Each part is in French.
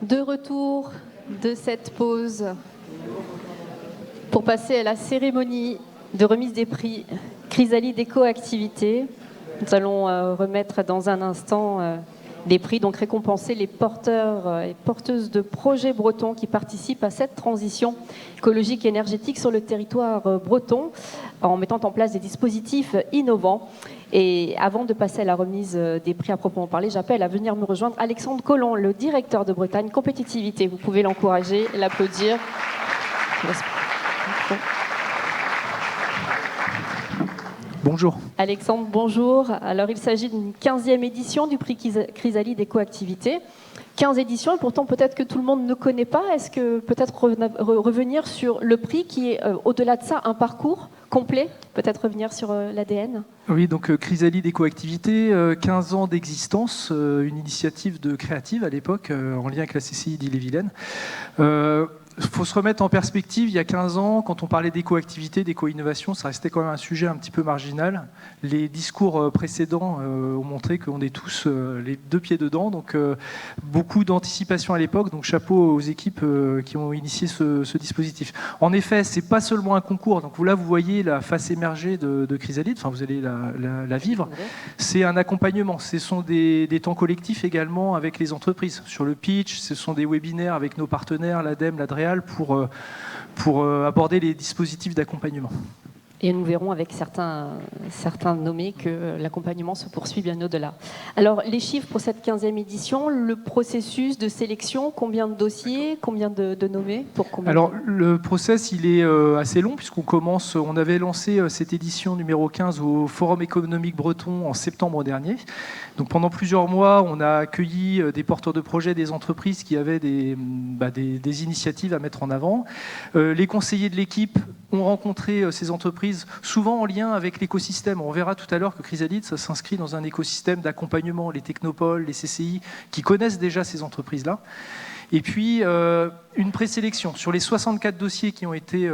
De retour de cette pause pour passer à la cérémonie de remise des prix Chrysalide Éco-Activité. Nous allons remettre dans un instant les prix, donc récompenser les porteurs et porteuses de projets bretons qui participent à cette transition écologique et énergétique sur le territoire breton en mettant en place des dispositifs innovants. Et avant de passer à la remise des prix à proprement parler, j'appelle à venir me rejoindre Alexandre Collomb, le directeur de Bretagne Compétitivité. Vous pouvez l'encourager, l'applaudir. Bonjour. Alexandre, bonjour. Alors, il s'agit d'une 15e édition du prix Chrysalide Éco-Activité. 15 éditions, et pourtant peut-être que tout le monde ne connaît pas. Est-ce que peut-être revenir sur le prix qui est, au-delà de ça, un parcours complet? Peut-être revenir sur l'ADN? Oui, donc Chrysalide Éco-Activité, 15 ans d'existence, une initiative de créative à l'époque, en lien avec la CCI d'Ille-et-Vilaine. Il faut se remettre en perspective, il y a 15 ans, quand on parlait d'éco-activité, d'éco-innovation, ça restait quand même un sujet un petit peu marginal. Les discours précédents ont montré qu'on est tous les deux pieds dedans, donc beaucoup d'anticipation à l'époque, donc chapeau aux équipes qui ont initié ce dispositif. En effet, c'est pas seulement un concours, donc là vous voyez la face émergée de Chrysalide, enfin vous allez la vivre, c'est un accompagnement, ce sont des temps collectifs également avec les entreprises. Sur le pitch, ce sont des webinaires avec nos partenaires, l'ADEME, l'ADREAL, pour aborder les dispositifs d'accompagnement. Et nous verrons avec certains nommés que l'accompagnement se poursuit bien au-delà. Alors, les chiffres pour cette 15e édition, le processus de sélection, combien de dossiers, combien de nommés pour combien? Alors, le process, il est assez long, on avait lancé cette édition numéro 15 au Forum économique breton en septembre dernier. Donc, pendant plusieurs mois, on a accueilli des porteurs de projets, des entreprises qui avaient des initiatives à mettre en avant. Les conseillers de l'équipe ont rencontré ces entreprises, souvent en lien avec l'écosystème. On verra tout à l'heure que Chrysalide, ça s'inscrit dans un écosystème d'accompagnement, les technopoles, les CCI, qui connaissent déjà ces entreprises-là. Et puis, une présélection. Sur les 64 dossiers qui ont été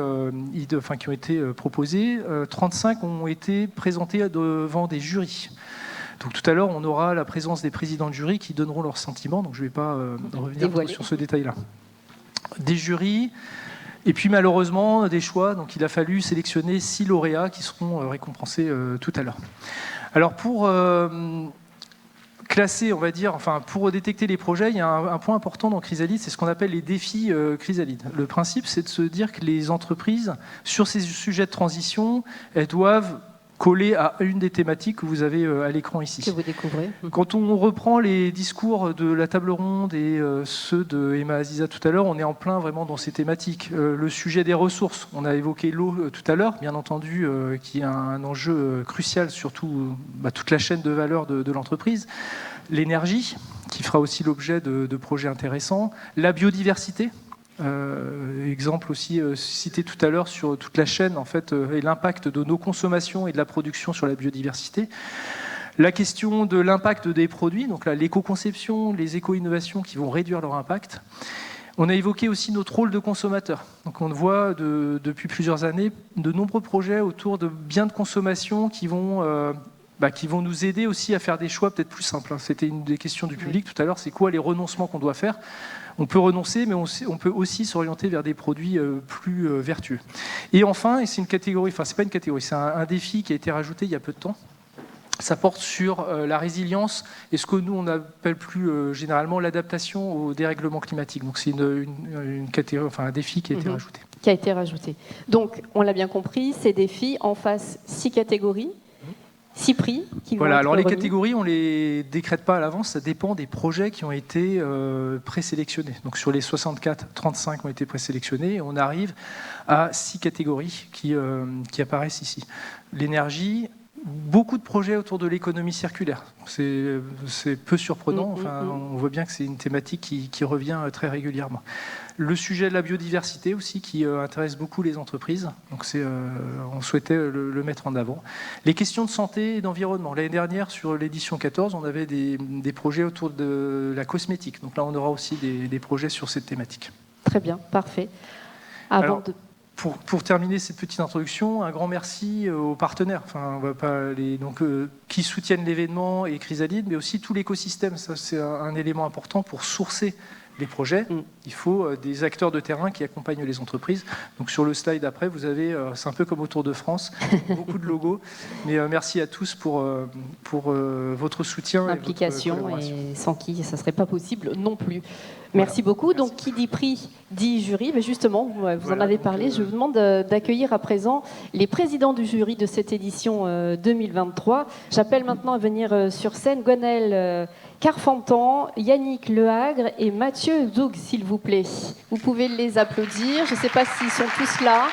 proposés, 35 ont été présentés devant des jurys. Donc tout à l'heure, on aura la présence des présidents de jury qui donneront leurs sentiments, donc je ne vais pas revenir sur ce détail-là. Des jurys. Et puis malheureusement, des choix, donc il a fallu sélectionner 6 lauréats qui seront récompensés tout à l'heure. Alors pour classer, on va dire, pour détecter les projets, il y a un point important dans Chrysalide, c'est ce qu'on appelle les défis Chrysalide. Le principe, c'est de se dire que les entreprises, sur ces sujets de transition, elles doivent coller à une des thématiques que vous avez à l'écran ici. Que vous découvrez. Quand on reprend les discours de la table ronde et ceux de Emma Aziza tout à l'heure, on est en plein vraiment dans ces thématiques. Le sujet des ressources, on a évoqué l'eau tout à l'heure, bien entendu, qui est un enjeu crucial sur toute la chaîne de valeur de l'entreprise. L'énergie, qui fera aussi l'objet de projets intéressants. La biodiversité. Exemple aussi cité tout à l'heure sur toute la chaîne en fait, et l'impact de nos consommations et de la production sur la biodiversité. La question de l'impact des produits, donc là, l'éco-conception, les éco-innovations qui vont réduire leur impact. On a évoqué aussi notre rôle de consommateur. Donc on voit depuis plusieurs années de nombreux projets autour de biens de consommation qui vont nous aider aussi à faire des choix peut-être plus simples. C'était une des questions du public tout à l'heure, c'est quoi les renoncements qu'on doit faire? On peut renoncer, mais on peut aussi s'orienter vers des produits plus vertueux. Et enfin, et c'est une catégorie, c'est pas une catégorie, c'est un défi qui a été rajouté il y a peu de temps. Ça porte sur la résilience et ce que nous on appelle plus généralement l'adaptation au dérèglement climatique. Donc c'est une catégorie, un défi qui a été rajouté. Qui a été rajouté. Donc on l'a bien compris, ces défis en face 6 catégories. 6 prix qui vont Voilà, être alors les remis. catégories, on ne les décrète pas à l'avance, ça dépend des projets qui ont été présélectionnés. Donc sur les 64, 35 ont été présélectionnés et on arrive à 6 catégories qui apparaissent ici. L'énergie, beaucoup de projets autour de l'économie circulaire. C'est peu surprenant, on voit bien que c'est une thématique qui revient très régulièrement. Le sujet de la biodiversité aussi qui intéresse beaucoup les entreprises, donc on souhaitait le mettre en avant. Les questions de santé et d'environnement. L'année dernière, sur l'édition 14, on avait des projets autour de la cosmétique. Donc là, on aura aussi des projets sur cette thématique. Très bien, parfait. Pour terminer cette petite introduction, un grand merci aux partenaires, qui soutiennent l'événement et Chrysalide, mais aussi tout l'écosystème. Ça, c'est un élément important pour sourcer les projets, il faut des acteurs de terrain qui accompagnent les entreprises. Donc sur le slide après, vous avez, c'est un peu comme au Tour de France, beaucoup de logos. Mais merci à tous pour votre soutien implication, et votre collaboration. et sans qui ça ne serait pas possible non plus. Merci beaucoup. Donc, qui dit prix, dit jury. Mais justement, vous en avez parlé. Je vous demande d'accueillir à présent les présidents du jury de cette édition 2023. J'appelle maintenant à venir sur scène Gwenaëlle Carfentan, Yannick Lehagre et Mathieu Zoug, s'il vous plaît. Vous pouvez les applaudir. Je ne sais pas s'ils sont tous là.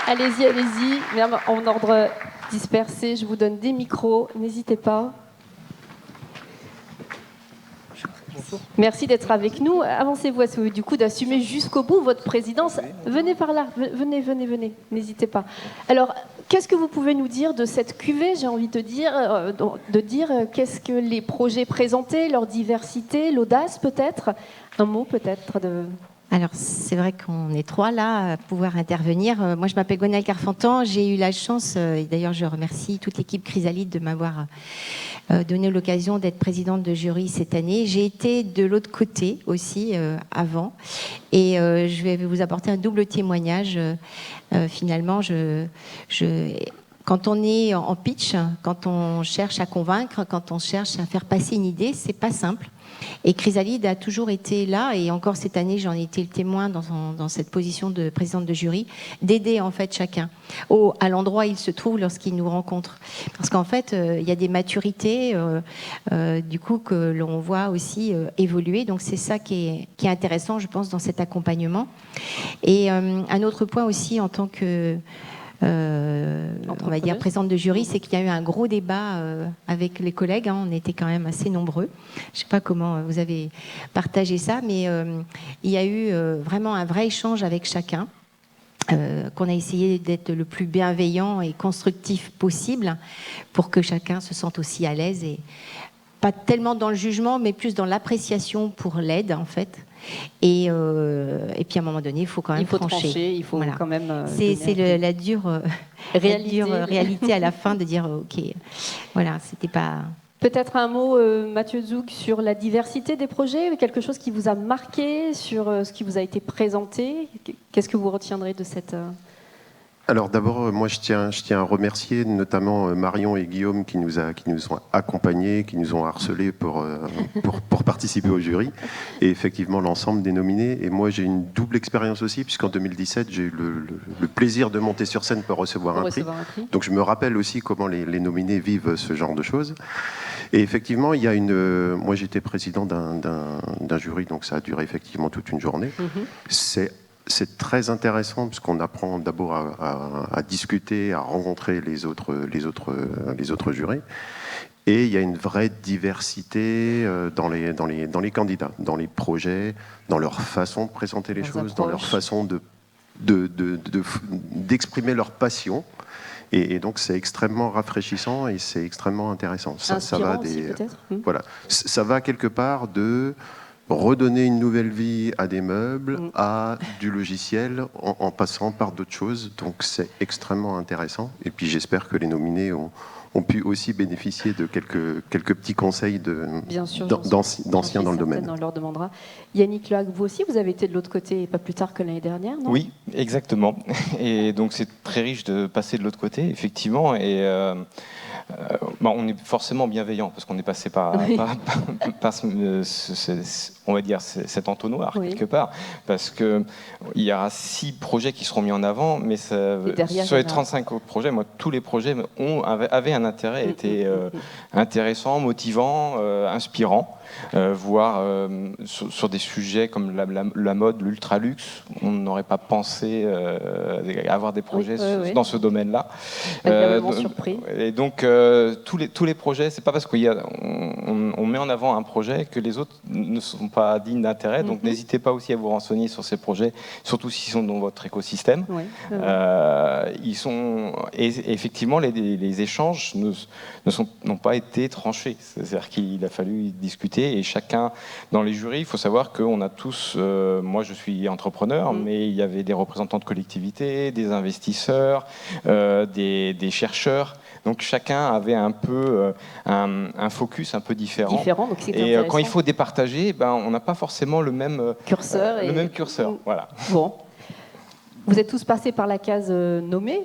Allez-y, allez-y. Même en ordre dispersé, je vous donne des micros. N'hésitez pas. Merci d'être avec nous. Avancez-vous, du coup, d'assumer jusqu'au bout votre présidence. Venez par là, venez, n'hésitez pas. Alors, qu'est-ce que vous pouvez nous dire de cette cuvée, j'ai envie de dire qu'est-ce que les projets présentés, leur diversité, l'audace peut-être? Un mot peut-être de... Alors, c'est vrai qu'on est trois là à pouvoir intervenir. Moi, je m'appelle Gwenaëlle Carfentan. J'ai eu la chance, et d'ailleurs, je remercie toute l'équipe Chrysalide de m'avoir donné l'occasion d'être présidente de jury cette année. J'ai été de l'autre côté aussi avant. Et je vais vous apporter un double témoignage. Finalement, quand on est en pitch, quand on cherche à convaincre, quand on cherche à faire passer une idée, c'est pas simple. Et Chrysalide a toujours été là, et encore cette année, j'en ai été le témoin dans cette position de présidente de jury, d'aider en fait chacun à l'endroit où il se trouve lorsqu'il nous rencontre. Parce qu'en fait, il y a des maturités, du coup, que l'on voit aussi évoluer. Donc c'est ça qui est intéressant, je pense, dans cet accompagnement. Et un autre point aussi, en tant que on va dire présidente de jury, c'est qu'il y a eu un gros débat avec les collègues, on était quand même assez nombreux. Je ne sais pas comment vous avez partagé ça, mais il y a eu vraiment un vrai échange avec chacun, qu'on a essayé d'être le plus bienveillant et constructif possible pour que chacun se sente aussi à l'aise, et pas tellement dans le jugement, mais plus dans l'appréciation pour l'aide en fait. Et puis à un moment donné, il faut quand même trancher. Il faut quand même. C'est la dure réalité à la fin de dire ok, voilà, c'était pas. Peut-être un mot, Mathieu Zoug, sur la diversité des projets, quelque chose qui vous a marqué sur ce qui vous a été présenté. Qu'est-ce que vous retiendrez de cette... Alors d'abord, moi je tiens à remercier notamment Marion et Guillaume qui nous ont accompagnés, qui nous ont harcelés pour participer au jury, et effectivement l'ensemble des nominés. Et moi j'ai une double expérience aussi, puisqu'en 2017 j'ai eu le plaisir de monter sur scène pour recevoir un prix. Donc je me rappelle aussi comment les nominés vivent ce genre de choses. Et effectivement, il y a moi j'étais président d'un jury, donc ça a duré effectivement toute une journée. C'est très intéressant parce qu'on apprend d'abord à discuter, à rencontrer les autres jurés. Et il y a une vraie diversité dans les candidats, dans les projets, dans leur façon de présenter les choses, dans leur façon d'exprimer leur passion. Et donc c'est extrêmement rafraîchissant et c'est extrêmement intéressant. Ça va aussi, peut-être. Voilà, ça va quelque part de redonner une nouvelle vie à des meubles, à du logiciel, en passant par d'autres choses. Donc c'est extrêmement intéressant. Et puis j'espère que les nominés ont pu aussi bénéficier de quelques petits conseils d'anciens dans le domaine. On leur demandera. Yannick Lehagre, vous aussi, vous avez été de l'autre côté pas plus tard que l'année dernière, non ? Oui, exactement. Et donc c'est très riche de passer de l'autre côté, effectivement. Et on est forcément bienveillant parce qu'on est passé par on va dire cet entonnoir quelque part, parce que il y aura 6 projets qui seront mis en avant, mais sur les 35 autres projets, moi tous les projets avaient un intérêt, étaient intéressants, motivants, inspirants. Voire sur des sujets comme la mode, l'ultra-luxe, on n'aurait pas pensé avoir des projets dans ce domaine-là. Surpris. Et donc tous les projets, c'est pas parce qu'on met en avant un projet que les autres ne sont pas dignes d'intérêt. Donc n'hésitez pas aussi à vous renseigner sur ces projets, surtout s'ils sont dans votre écosystème. Ils sont et effectivement les échanges n'ont pas été tranchés. C'est-à-dire qu'il a fallu discuter. Et chacun dans les jurys, il faut savoir qu'on a tous, moi je suis entrepreneur, mais il y avait des représentants de collectivités, des investisseurs, des chercheurs, Donc chacun avait un peu un focus un peu différent. Donc c'est Et quand il faut départager, on n'a pas forcément le même curseur. Même curseur, voilà. Bon. Vous êtes tous passés par la case nommée.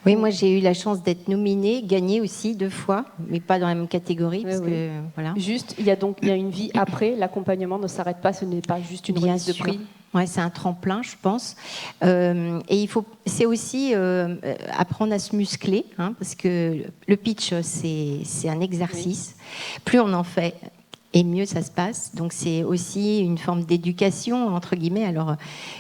Oui, moi j'ai eu la chance d'être nominée, gagnée aussi 2 fois, mais pas dans la même catégorie. Parce que, voilà. Juste, il y a une vie après, l'accompagnement ne s'arrête pas, ce n'est pas juste une remise de prix. Ouais, c'est un tremplin, je pense. Et c'est aussi apprendre à se muscler, hein, parce que le pitch, c'est un exercice. Oui. Plus on en fait, et mieux ça se passe. Donc c'est aussi une forme d'éducation, entre guillemets. Alors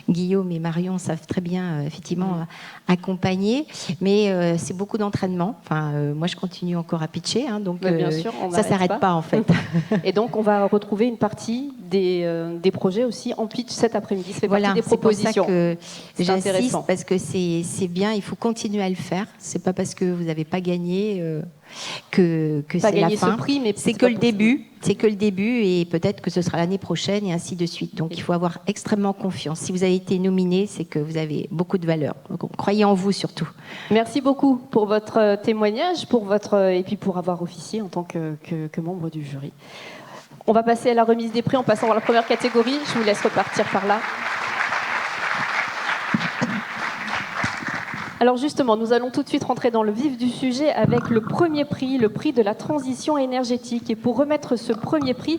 Guillaume et Marion savent très bien, effectivement, accompagner, mais c'est beaucoup d'entraînement. Enfin, moi, je continue encore à pitcher, hein, donc bien sûr, ça ne s'arrête pas, en fait. Et donc, on va retrouver une partie des projets aussi en pitch cet après-midi. Ça fait partie des propositions. C'est pour ça que j'insiste, parce que c'est bien, il faut continuer à le faire. C'est pas parce que vous n'avez pas gagné... que c'est la fin. Prix, mais c'est que le début. C'est que le début et peut-être que ce sera l'année prochaine et ainsi de suite. Donc il faut avoir extrêmement confiance. Si vous avez été nominé, c'est que vous avez beaucoup de valeur. Donc, croyez en vous surtout. Merci beaucoup pour votre témoignage, et puis pour avoir officié en tant que membre du jury. On va passer à la remise des prix en passant à la première catégorie. Je vous laisse repartir par là. Alors justement, nous allons tout de suite rentrer dans le vif du sujet avec le premier prix, le prix de la transition énergétique. Et pour remettre ce premier prix,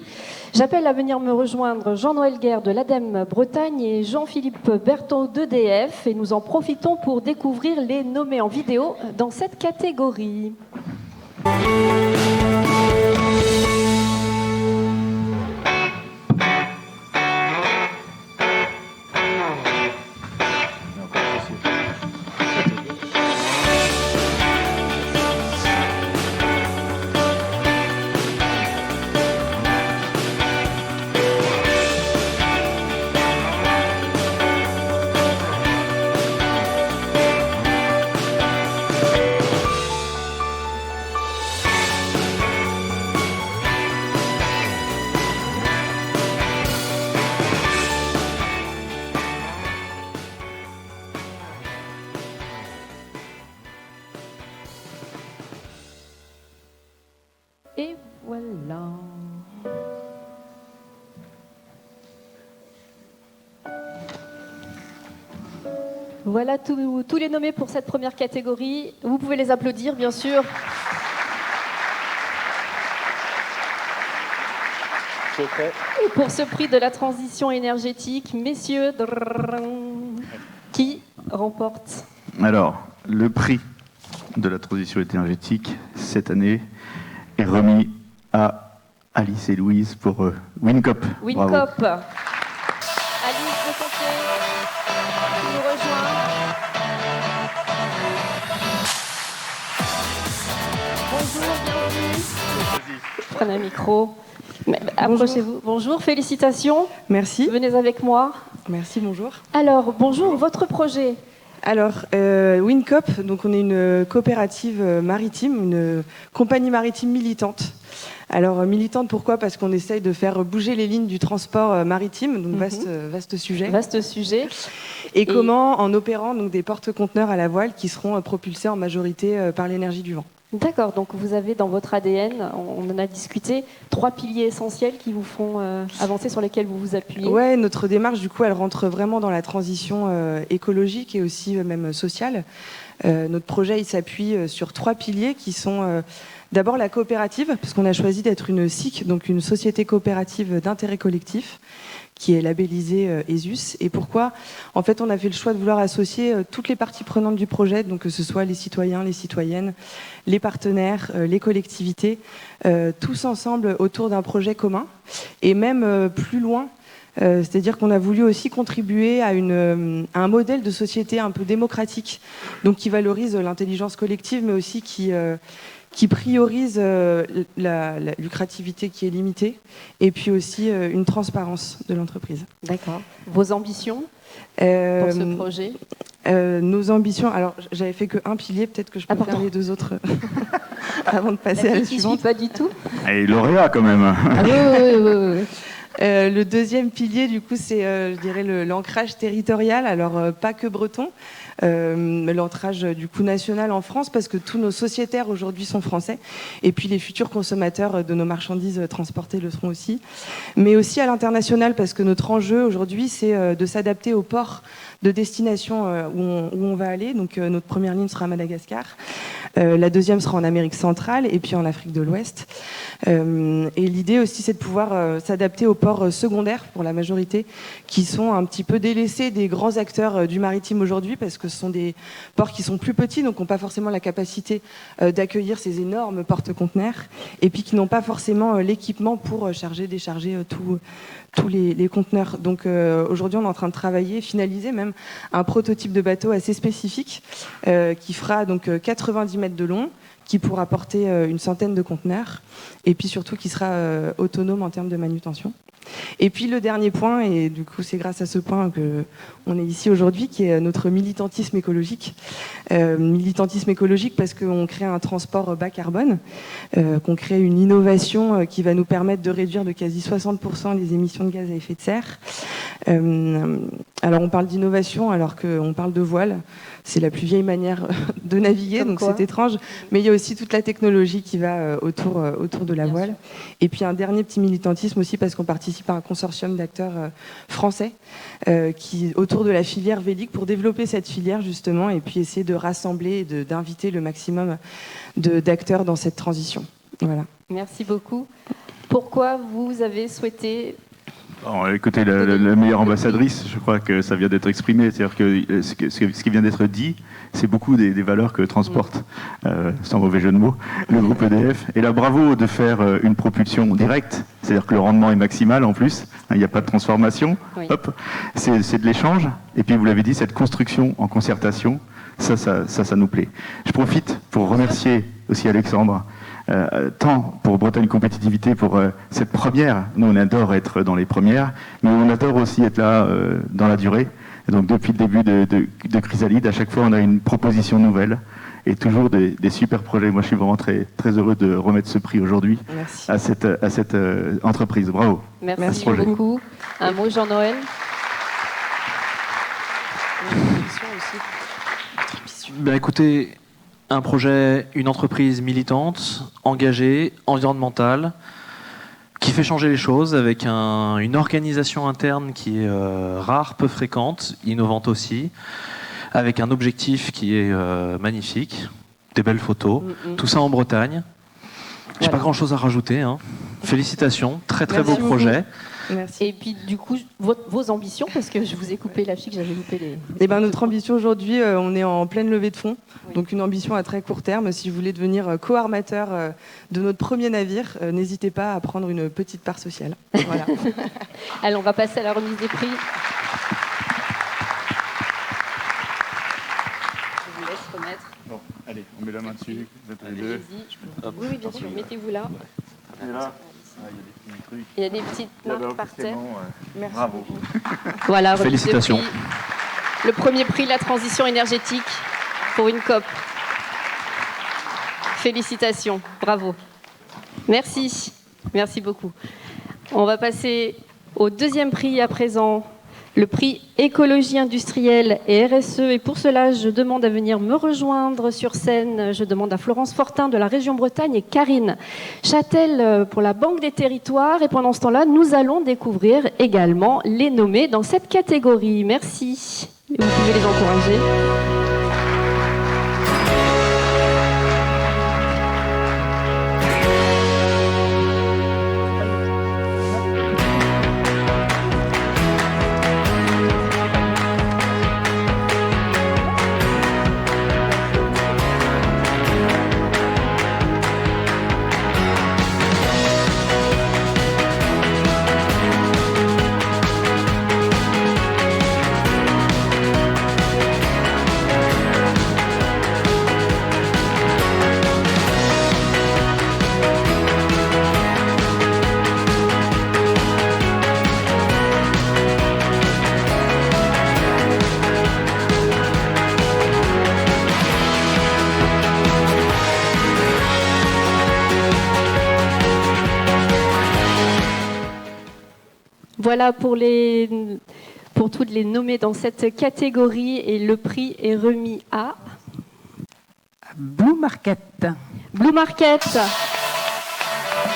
j'appelle à venir me rejoindre Jean-Noël Guerre de l'ADEME Bretagne et Jean-Philippe Berthaud d'EDF. Et nous en profitons pour découvrir les nommés en vidéo dans cette catégorie. Et voilà. Voilà tous les nommés pour cette première catégorie. Vous pouvez les applaudir, bien sûr. Et pour ce prix de la transition énergétique, messieurs, qui remporte? Alors, le prix de la transition énergétique, cette année, est remis à Alice et Louise pour WinCop. WinCop. Alice de Contier, qui nous rejoint. Bonjour, bienvenue. Prenez un micro. Approchez-vous. Bonjour, félicitations. Merci. Venez avec moi. Merci, bonjour. Alors, bonjour, votre projet? Alors, WinCop, donc on est une coopérative maritime, une compagnie maritime militante. Alors, militante, pourquoi? Parce qu'on essaye de faire bouger les lignes du transport maritime, donc vaste sujet. Vaste sujet. Et comment? En opérant donc, des porte-conteneurs à la voile qui seront propulsés en majorité par l'énergie du vent. D'accord, donc vous avez dans votre ADN, on en a discuté, 3 piliers essentiels qui vous font avancer, sur lesquels vous vous appuyez. Ouais, notre démarche, du coup, elle rentre vraiment dans la transition écologique et aussi même sociale. Notre projet, il s'appuie sur 3 piliers qui sont d'abord la coopérative, parce qu'on a choisi d'être une SIC, donc une société coopérative d'intérêt collectif, qui est labellisée ESUS. Et pourquoi? En fait, on a fait le choix de vouloir associer toutes les parties prenantes du projet, donc que ce soit les citoyens, les citoyennes, les partenaires, les collectivités, tous ensemble autour d'un projet commun. Et même plus loin, c'est-à-dire qu'on a voulu aussi contribuer à un modèle de société un peu démocratique, donc qui valorise l'intelligence collective, mais aussi qui priorise la lucrativité qui est limitée, et puis aussi une transparence de l'entreprise. D'accord. Vos ambitions pour ce projet? Nos ambitions, alors j'avais fait que un pilier, peut-être que je peux faire les 2 autres avant de passer à la suivante. Pas du tout. Et lauréat quand même. Ah, oui. Le deuxième pilier, du coup, c'est, je dirais, l'ancrage territorial. Alors, pas que breton, l'ancrage du coup national en France, parce que tous nos sociétaires aujourd'hui sont français, et puis les futurs consommateurs de nos marchandises transportées le seront aussi, mais aussi à l'international, parce que notre enjeu aujourd'hui, c'est de s'adapter aux ports de destination où on va aller. Donc notre première ligne sera à Madagascar, la deuxième sera en Amérique centrale et puis en Afrique de l'Ouest. Et l'idée aussi, c'est de pouvoir s'adapter aux ports secondaires pour la majorité, qui sont un petit peu délaissés des grands acteurs du maritime aujourd'hui, parce que ce sont des ports qui sont plus petits, donc qui n'ont pas forcément la capacité d'accueillir ces énormes porte-conteneurs, et puis qui n'ont pas forcément l'équipement pour charger, décharger tous les conteneurs. Donc aujourd'hui, on est en train de travailler, finaliser même un prototype de bateau assez spécifique qui fera donc 90 mètres de long, qui pourra porter une centaine de conteneurs, et puis surtout qui sera autonome en termes de manutention. Et puis le dernier point, et du coup c'est grâce à ce point qu'on est ici aujourd'hui, qui est notre militantisme écologique. Militantisme écologique parce qu'on crée un transport bas carbone, qu'on crée une innovation qui va nous permettre de réduire de quasi 60% les émissions de gaz à effet de serre. Alors on parle d'innovation alors qu'on parle de voile. C'est la plus vieille manière de naviguer, donc c'est étrange. Mais il y a aussi toute la technologie qui va autour de la voile. Et puis un dernier petit militantisme aussi, parce qu'on participe à un consortium d'acteurs français qui autour de la filière vélique, pour développer cette filière justement, et puis essayer de rassembler et d'inviter le maximum d'acteurs dans cette transition. Voilà. Merci beaucoup. Pourquoi vous avez souhaité... Écoutez, la meilleure ambassadrice, je crois que ça vient d'être exprimé. C'est-à-dire que ce qui vient d'être dit, c'est beaucoup des valeurs que transporte, sans mauvais jeu de mots, le groupe EDF. Et là, bravo de faire une propulsion directe, c'est-à-dire que le rendement est maximal en plus, il n'y a pas de transformation, oui. Hop, c'est de l'échange. Et puis, vous l'avez dit, cette construction en concertation, ça nous plaît. Je profite pour remercier aussi Alexandre, tant pour Bretagne Compétitivité, pour cette première. Nous, on adore être dans les premières, mais on adore aussi être là dans la durée. Et donc, depuis le début de Chrysalide, à chaque fois, on a une proposition nouvelle et toujours des super projets. Moi, je suis vraiment très, très heureux de remettre ce prix aujourd'hui à cette entreprise. Bravo. Merci beaucoup. Un mot, Jean-Noël. Ben, écoutez, un projet, une entreprise militante, engagée, environnementale, qui fait changer les choses avec une organisation interne qui est rare, peu fréquente, innovante aussi, avec un objectif qui est magnifique, des belles photos, tout ça en Bretagne. J'ai pas grand-chose à rajouter. Hein. Félicitations, très très beau projet. Merci. Et puis du coup, vos ambitions, parce que je vous ai coupé la fiche, j'avais loupé les... Eh ben, notre ambition aujourd'hui, on est en pleine levée de fonds, donc une ambition à très court terme. Si vous voulez devenir co-armateur de notre premier navire, n'hésitez pas à prendre une petite part sociale. Voilà. Allez, on va passer à la remise des prix. Je vous laisse remettre. Bon, allez, on met la main dessus. Vous êtes les deux. Oui, bien sûr, mettez-vous là. Et là. Il y a des petites marques par terre. Merci. Bravo. Voilà, félicitations. Le premier prix, la transition énergétique pour une COP. Félicitations, bravo. Merci, merci beaucoup. On va passer au deuxième prix à présent, le prix écologie industrielle et RSE. Et pour cela, je demande à venir me rejoindre sur scène. Je demande à Florence Fortin de la région Bretagne et Karine Châtel pour la Banque des Territoires. Et pendant ce temps-là, nous allons découvrir également les nommés dans cette catégorie. Merci. Vous pouvez les encourager. Voilà pour toutes les nommées dans cette catégorie et le prix est remis à Blue Market. Blue Market.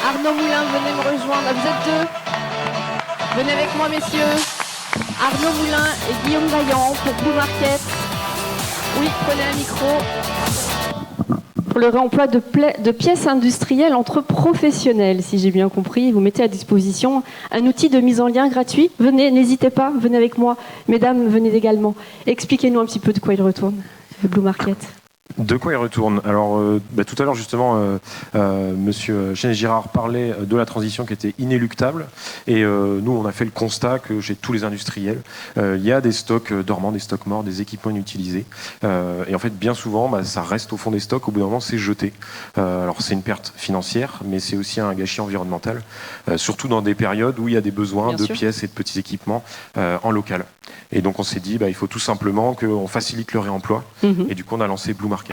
Arnaud Moulin, venez me rejoindre. Vous êtes deux. Venez avec moi, messieurs. Arnaud Moulin et Guillaume Vaillant pour Blue Market. Oui, prenez un micro. Pour le réemploi de pièces industrielles entre professionnels, si j'ai bien compris. Vous mettez à disposition un outil de mise en lien gratuit. Venez, n'hésitez pas, venez avec moi. Mesdames, venez également. Expliquez-nous un petit peu de quoi il retourne, le Blue Market. De quoi il retourne? Alors, tout à l'heure, justement, Monsieur Chénet-Girard parlait de la transition qui était inéluctable. Et nous, on a fait le constat que chez tous les industriels, il y a des stocks dormants, des stocks morts, des équipements inutilisés. Et en fait, bien souvent, ça reste au fond des stocks. Au bout d'un moment, c'est jeté. Alors, c'est une perte financière, mais c'est aussi un gâchis environnemental. Surtout dans des périodes où il y a des besoins Bien de sûr. pièces et de petits équipements en local. Et donc, on s'est dit, il faut tout simplement qu'on facilite le réemploi. Et du coup, on a lancé Blue Market.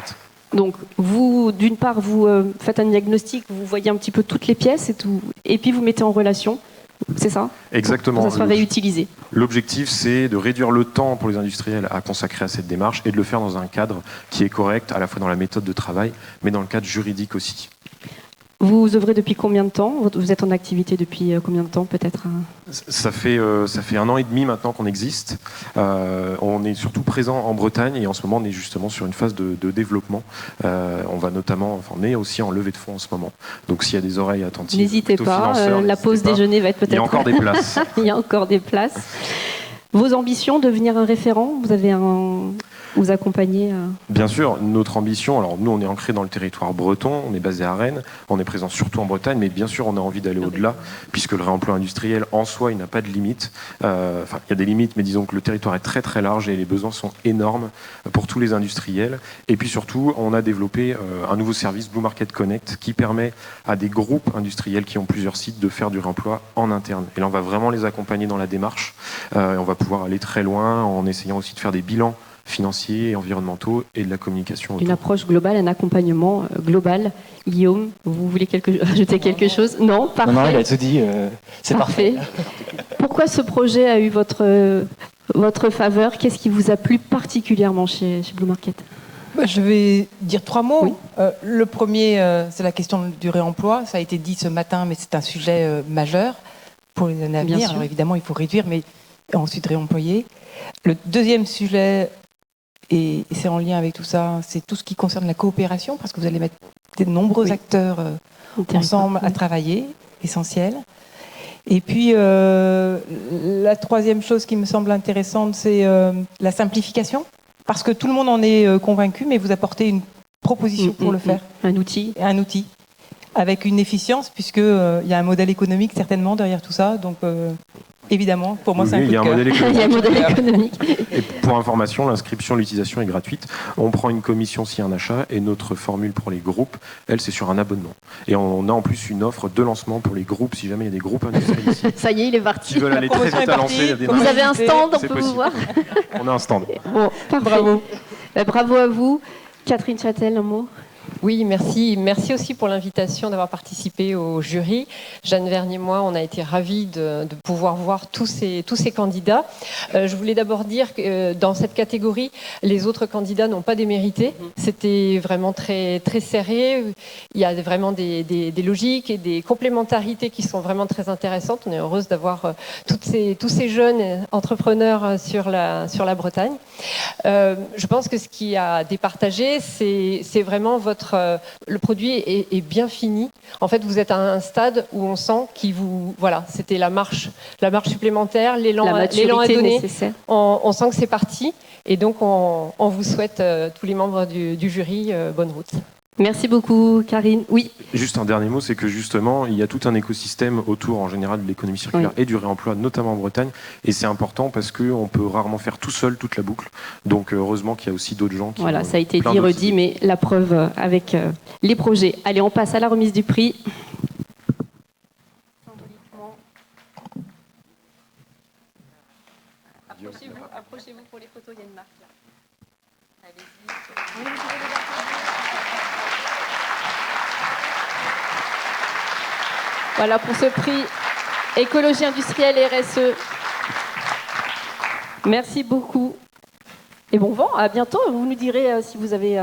Donc, vous, d'une part, vous faites un diagnostic, vous voyez un petit peu toutes les pièces et tout, et puis vous mettez en relation, c'est ça? Exactement. Pour que ça soit réutilisé. L'objectif, c'est de réduire le temps pour les industriels à consacrer à cette démarche et de le faire dans un cadre qui est correct, à la fois dans la méthode de travail, mais dans le cadre juridique aussi. Vous œuvrez depuis combien de temps? Vous êtes en activité depuis combien de temps, peut-être? Ça fait 1 an et demi maintenant qu'on existe. On est surtout présent en Bretagne et en ce moment, on est justement sur une phase de développement. On est aussi en levée de fonds en ce moment. Donc, s'il y a des oreilles attentives, N'hésitez plutôt pas, financeurs, la pause n'hésitez pas. déjeuner va être peut-être... Il y a encore des places. Il y a encore des places. Vos ambitions, devenir un référent, vous accompagnez Bien sûr, notre ambition, alors nous on est ancré dans le territoire breton, on est basé à Rennes, on est présent surtout en Bretagne, mais bien sûr on a envie d'aller au-delà, puisque le réemploi industriel en soi il n'a pas de limite. Il y a des limites, mais disons que le territoire est très très large et les besoins sont énormes pour tous les industriels. Et puis surtout, on a développé un nouveau service, Blue Market Connect, qui permet à des groupes industriels qui ont plusieurs sites de faire du réemploi en interne. Et là on va vraiment les accompagner dans la démarche, et on va pouvoir aller très loin en essayant aussi de faire des bilans financiers et environnementaux et de la communication autour. une approche globale, un accompagnement global. Guillaume, vous voulez ajouter quelque chose? Non, parfait. Non, il a tout dit, c'est parfait. Pourquoi ce projet a eu votre faveur? Qu'est-ce qui vous a plu particulièrement chez Blue Market? Je vais dire 3 mots. Oui. Le premier, c'est la question du réemploi. Ça a été dit ce matin, mais c'est un sujet majeur pour les années à Bien venir. sûr. Alors évidemment, il faut réduire, mais ensuite réemployer. Le deuxième sujet, et c'est en lien avec tout ça, c'est tout ce qui concerne la coopération, parce que vous allez mettre de nombreux acteurs ensemble à travailler, essentiel. Et puis, la troisième chose qui me semble intéressante, c'est la simplification, parce que tout le monde en est convaincu, mais vous apportez une proposition pour le faire. Un outil. Un outil, avec une efficience, puisqu'il y a un modèle économique certainement derrière tout ça, donc... évidemment, pour moi, c'est un coup de cœur. Il y a un modèle économique. Et pour information, l'inscription, l'utilisation est gratuite. On prend une commission s'il y a un achat et notre formule pour les groupes, elle, c'est sur un abonnement. Et on a en plus une offre de lancement pour les groupes, si jamais il y a des groupes industriels ici. Ça y est, il est parti. Qui veulent aller très vite à lancer. Vous avez un stand, on C'est peut possible. vous voir. On a un stand. Bon, parfait. Bravo. Bravo à vous. Catherine Châtel, un mot? Oui, merci. Merci aussi pour l'invitation d'avoir participé au jury. Jeanne Vernier et moi, on a été ravis de pouvoir voir tous ces candidats. Je voulais d'abord dire que dans cette catégorie, les autres candidats n'ont pas démérité. C'était vraiment très, très serré. Il y a vraiment des logiques et des complémentarités qui sont vraiment très intéressantes. On est heureuse d'avoir tous ces jeunes entrepreneurs sur la Bretagne. Je pense que ce qui a départagé, c'est vraiment le produit est bien fini. En fait, vous êtes à un stade où on sent voilà, c'était la marche supplémentaire, l'élan à donner. Nécessaire. On sent que c'est parti, et donc on vous souhaite tous les membres du jury bonne route. Merci beaucoup, Karine. Oui. Juste un dernier mot, c'est que justement, il y a tout un écosystème autour en général de l'économie circulaire et du réemploi, notamment en Bretagne. Et c'est important parce qu'on peut rarement faire tout seul toute la boucle. Donc heureusement qu'il y a aussi d'autres gens qui... Voilà, ça a été dit, redit, mais la preuve avec les projets. Allez, on passe à la remise du prix. Approchez-vous pour les photos, il y a une marque là. Allez-y. Voilà, pour ce prix Écologie industrielle et RSE. Merci beaucoup. Et bon vent, à bientôt. Vous nous direz si vous avez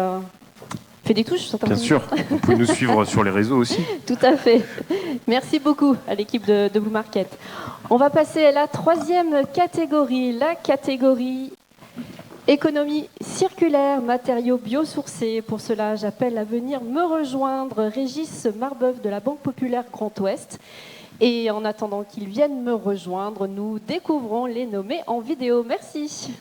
fait des touches. Bien sûr, vous pouvez nous suivre sur les réseaux aussi. Tout à fait. Merci beaucoup à l'équipe de Blue Market. On va passer à la troisième catégorie, la catégorie économie circulaire, matériaux biosourcés. Pour cela, j'appelle à venir me rejoindre Régis Marbeuf de la Banque Populaire Grand Ouest. Et en attendant qu'ils viennent me rejoindre, nous découvrons les nommés en vidéo. Merci.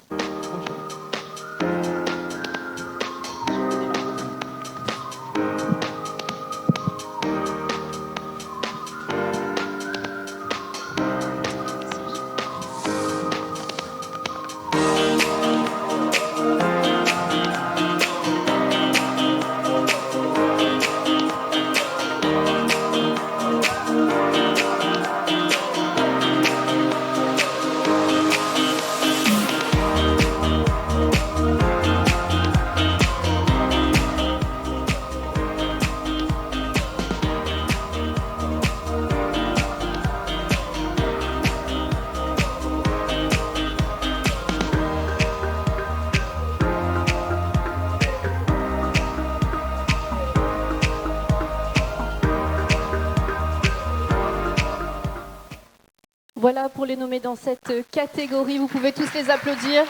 Voilà pour les nommer dans cette catégorie. Vous pouvez tous les applaudir.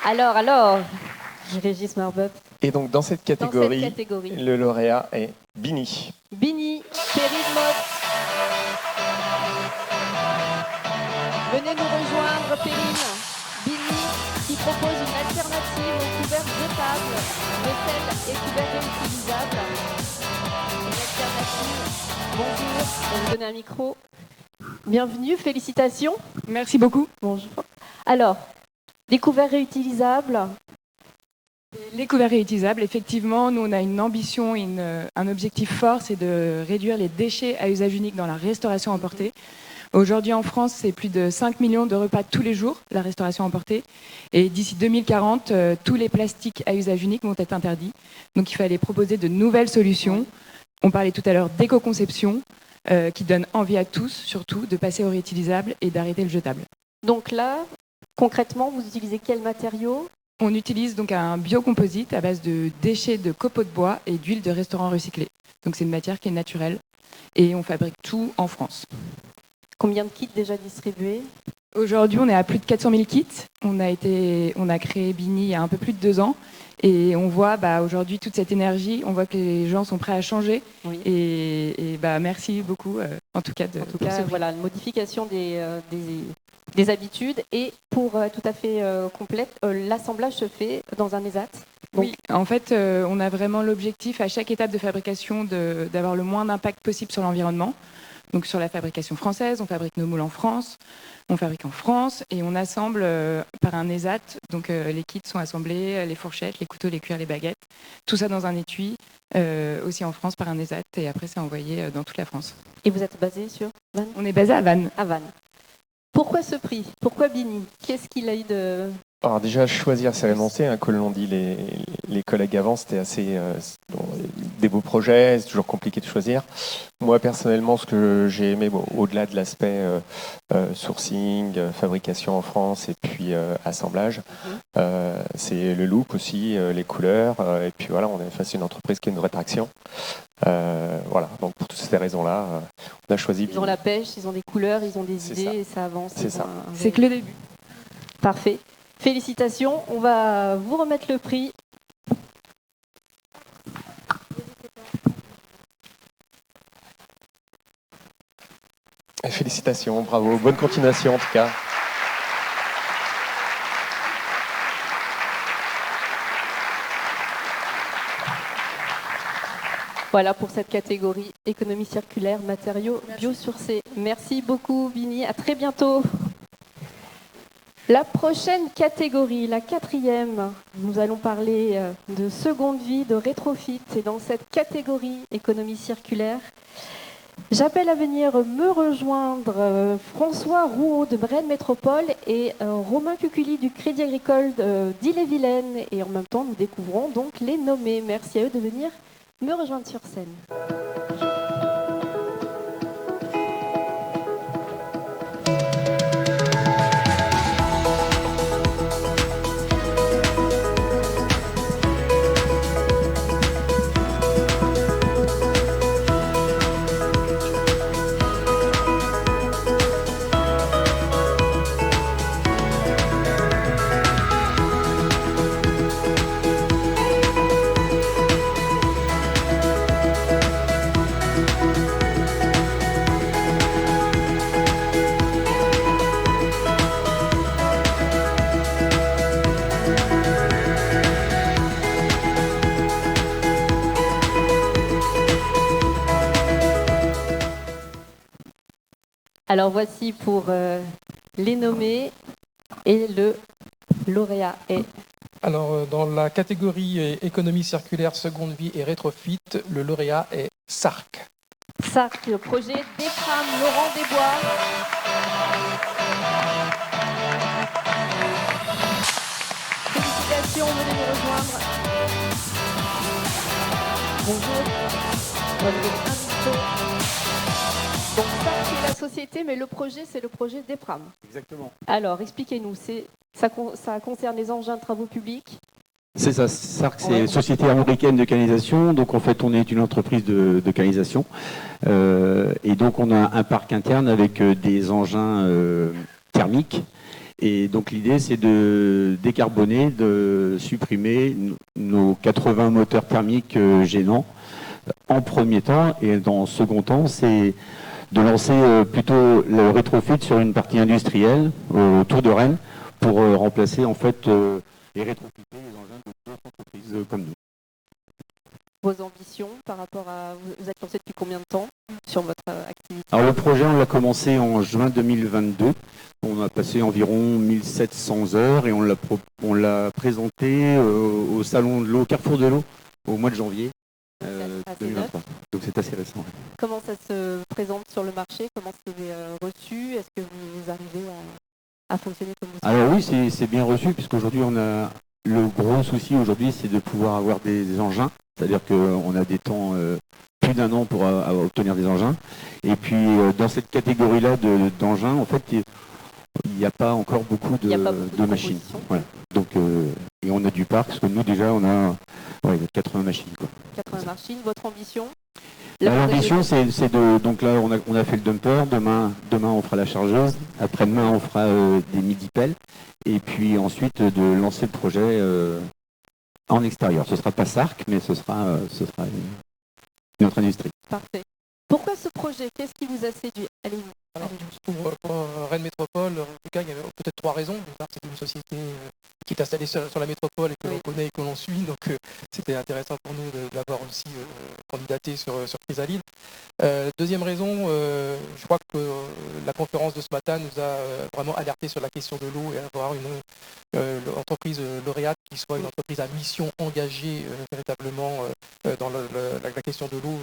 Alors, Régis Marbeuf. Et donc dans cette catégorie, catégorie. Le lauréat est Bini. Bini, Périmot. Venez nous rejoindre, Périne. Bini, qui propose une alternative aux couverts jetables, vaisselle et couverts réutilisables. Une alternative. Bonjour, on va vous donner un micro. Bienvenue, félicitations. Merci beaucoup. Bonjour. Alors, les couverts réutilisables. Les couverts réutilisables, effectivement, nous on a une ambition, un objectif fort, c'est de réduire les déchets à usage unique dans la restauration emportée. Aujourd'hui en France, c'est plus de 5 millions de repas tous les jours, la restauration emportée. Et d'ici 2040, tous les plastiques à usage unique vont être interdits. Donc il fallait proposer de nouvelles solutions. On parlait tout à l'heure d'éco-conception, qui donne envie à tous, surtout, de passer au réutilisable et d'arrêter le jetable. Donc là, concrètement, vous utilisez quels matériaux ? On utilise donc un biocomposite à base de déchets de copeaux de bois et d'huile de restaurant recyclée. Donc c'est une matière qui est naturelle et on fabrique tout en France. Combien de kits déjà distribués ? Aujourd'hui, on est à plus de 400 000 kits. On a créé Bini il y a un peu plus de 2 ans. Et on voit aujourd'hui toute cette énergie, on voit que les gens sont prêts à changer. Oui. Et merci beaucoup, en tout cas. Voilà, une modification des habitudes. Et pour tout à fait complète, l'assemblage se fait dans un ESAT. Donc, oui, en fait, on a vraiment l'objectif à chaque étape de fabrication d'avoir le moins d'impact possible sur l'environnement. Donc sur la fabrication française, on fabrique nos moules en France, on fabrique en France et on assemble par un ESAT. Donc les kits sont assemblés, les fourchettes, les couteaux, les cuillères, les baguettes, tout ça dans un étui, aussi en France par un ESAT et après c'est envoyé dans toute la France. Et vous êtes basé sur Vannes ? On est basé à Vannes. À Vannes. Pourquoi ce prix ? Pourquoi Bini ? Qu'est-ce qu'il a eu de... Alors déjà, choisir, c'est renoncer. Comme l'ont dit les collègues avant, c'était assez des beaux projets, c'est toujours compliqué de choisir. Moi, personnellement, ce que j'ai aimé, au-delà de l'aspect sourcing, fabrication en France et puis assemblage, c'est le look aussi, les couleurs. Et puis voilà, on est face à une entreprise qui a une vraie traction. Voilà, donc pour toutes ces raisons-là, on a choisi. Ils ont la pêche, ils ont des couleurs, ils ont des idées et ça avance. C'est ça. C'est que le début. Parfait. Félicitations, on va vous remettre le prix. Félicitations, bravo, bonne continuation en tout cas. Voilà pour cette catégorie économie circulaire, matériaux biosourcés. Merci beaucoup, Bini. À très bientôt. La prochaine catégorie, la 4e, nous allons parler de seconde vie, de rétrofit. Et dans cette catégorie économie circulaire, j'appelle à venir me rejoindre François Rouault de Brenne Métropole et Romain Cuculi du Crédit Agricole d'Ille-et-Vilaine. Et en même temps, nous découvrons donc les nommés. Merci à eux de venir me rejoindre sur scène. Alors voici pour les nommés et le lauréat est... Alors, dans la catégorie économie circulaire, seconde vie et rétrofit, le lauréat est SARC. SARC, le projet d'Écram Laurent Desbois. Félicitations, venez nous rejoindre. Bonjour. Donc SARC, c'est la société, mais le projet, c'est le projet d'Écram. Exactement. Alors, expliquez-nous, ça concerne les engins de travaux publics. C'est ça, SARC, c'est Société américaine de canalisation. Donc en fait, on est une entreprise de canalisation. Et donc on a un parc interne avec des engins thermiques. Et donc l'idée, c'est de décarboner, de supprimer nos 80 moteurs thermiques gênants en premier temps. Et dans second temps, c'est de lancer plutôt le rétrofit sur une partie industrielle autour de Rennes pour remplacer en fait et rétrofiter les engins d'autres entreprises comme nous. Vos ambitions par rapport à... Vous êtes lancé depuis combien de temps sur votre activité? Alors le projet, on l'a commencé en juin 2022. On a passé environ 1700 heures et on l'a présenté au salon de l'eau, Carrefour de l'eau, au mois de janvier 2023. Donc c'est assez récent. Ouais. Comment ça se présente sur le marché? Comment c'est reçu? Est-ce que vous arrivez à fonctionner comme vous souhaitez? Alors oui, c'est bien reçu, puisqu'aujourd'hui on a le gros souci aujourd'hui, c'est de pouvoir avoir des engins. C'est-à-dire qu'on a des temps plus d'un an pour obtenir des engins. Et puis dans cette catégorie-là d'engins, en fait, il n'y a pas encore beaucoup de machines. Voilà. Donc, et on a du parc, parce que nous déjà on a 80 machines. Quoi. 80 machines, votre ambition? L'ambition, c'est de... Donc là, on a fait le dumper. Demain, on fera la chargeuse. Après-demain, on fera des midi-pelles. Et puis ensuite, de lancer le projet en extérieur. Ce ne sera pas SARC, mais ce sera une autre industrie. Parfait. Pourquoi ce projet? Qu'est-ce qui vous a séduit? Allez-y. Alors, pour Rennes Métropole, en tout cas, il y avait peut-être trois raisons. C'est une société qui est installée sur la métropole et que l'on connaît et que l'on suit. Donc, c'était intéressant pour nous d'avoir aussi candidaté sur Chrysalide. Deuxième raison, je crois que la conférence de ce matin nous a vraiment alerté sur la question de l'eau et avoir une entreprise lauréate qui soit une entreprise à mission engagée véritablement dans la question de l'eau.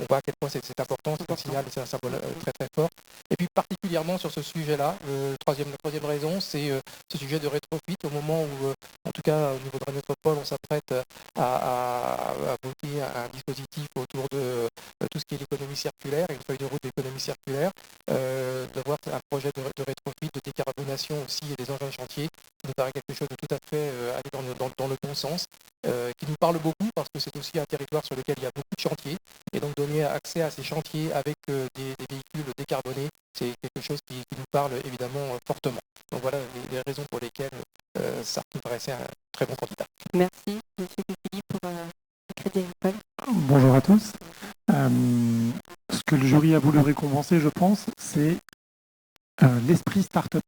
On voit à quel point c'est important, c'est un signal, c'est un symbole très très fort. Et puis particulièrement sur ce sujet-là, la troisième raison, c'est ce sujet de rétrofit au moment où, en tout cas au niveau de la métropole, on s'apprête à voter un dispositif autour de tout ce qui est l'économie circulaire, une feuille de route d'économie circulaire, d'avoir un projet de rétrofit, de décarbonation aussi et des engins chantiers, qui nous paraît quelque chose de tout à fait aller dans le bon sens, qui nous parle beaucoup parce que c'est aussi un territoire sur lequel il y a beaucoup de chantiers, et donc donner accès à ces chantiers avec des véhicules décarbonés, c'est quelque chose qui nous parle évidemment fortement. Donc voilà les raisons pour lesquelles ça me paraissait un très bon candidat. Merci, M. Philippe, pour le Crédit Agricole. Bonjour à tous. Ce que le jury a voulu récompenser, je pense, c'est l'esprit start-up.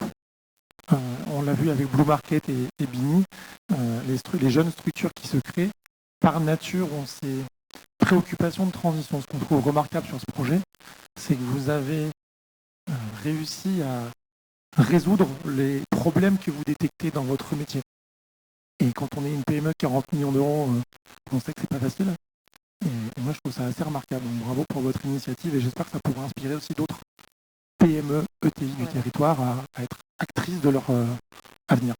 On l'a vu avec Blue Market et Bini, les jeunes structures qui se créent, par nature, ont ces préoccupations de transition. Ce qu'on trouve remarquable sur ce projet, c'est que vous avez réussi à résoudre les problèmes que vous détectez dans votre métier. Et quand on est une PME 40 millions d'euros, on sait que c'est pas facile. Et moi, je trouve ça assez remarquable. Donc, bravo pour votre initiative et j'espère que ça pourra inspirer aussi d'autres PME, ETI du territoire à être actrices de leur avenir.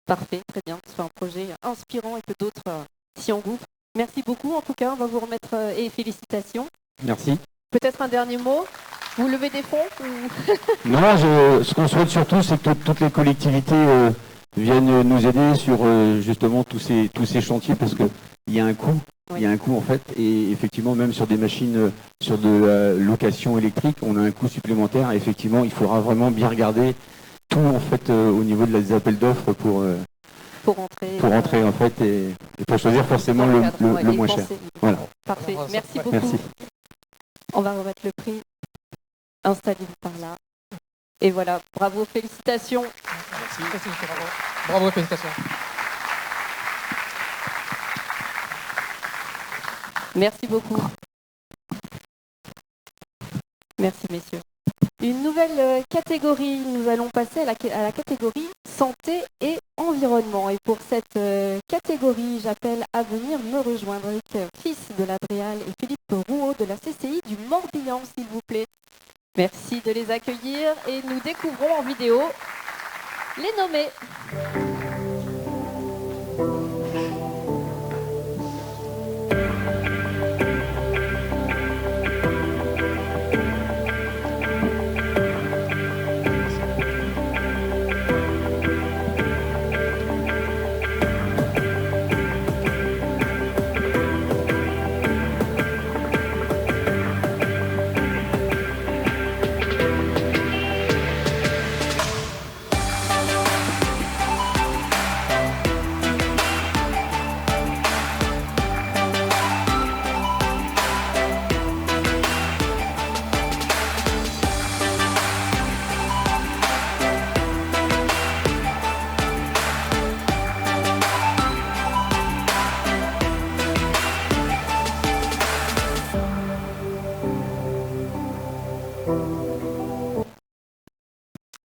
Parfait, très bien. C'est un projet inspirant et que d'autres s'y engouffrent. Merci beaucoup. En tout cas, on va vous remettre et félicitations. Merci. Peut-être un dernier mot. Vous levez des fonds ou... Non, ce qu'on souhaite surtout, c'est que toutes les collectivités viennent nous aider sur justement tous ces chantiers, parce qu'il y a un coût. Il y a un coût en fait, et effectivement même sur des machines, sur de la location électrique, on a un coût supplémentaire. Et effectivement, il faudra vraiment bien regarder tout en fait au niveau des appels d'offres pour rentrer en fait et pour choisir forcément le moins cher. Voilà. Parfait, merci beaucoup. Merci. On va remettre le prix. Installez-vous par là. Et voilà, bravo, félicitations. Merci. Bravo, félicitations. Merci beaucoup. Merci, messieurs. Une nouvelle catégorie, nous allons passer à la catégorie santé et environnement. Et pour cette catégorie, j'appelle à venir me rejoindre avec Fils de l'Adréal et Philippe Rouault de la CCI du Morbihan, s'il vous plaît. Merci de les accueillir et nous découvrons en vidéo les nommés.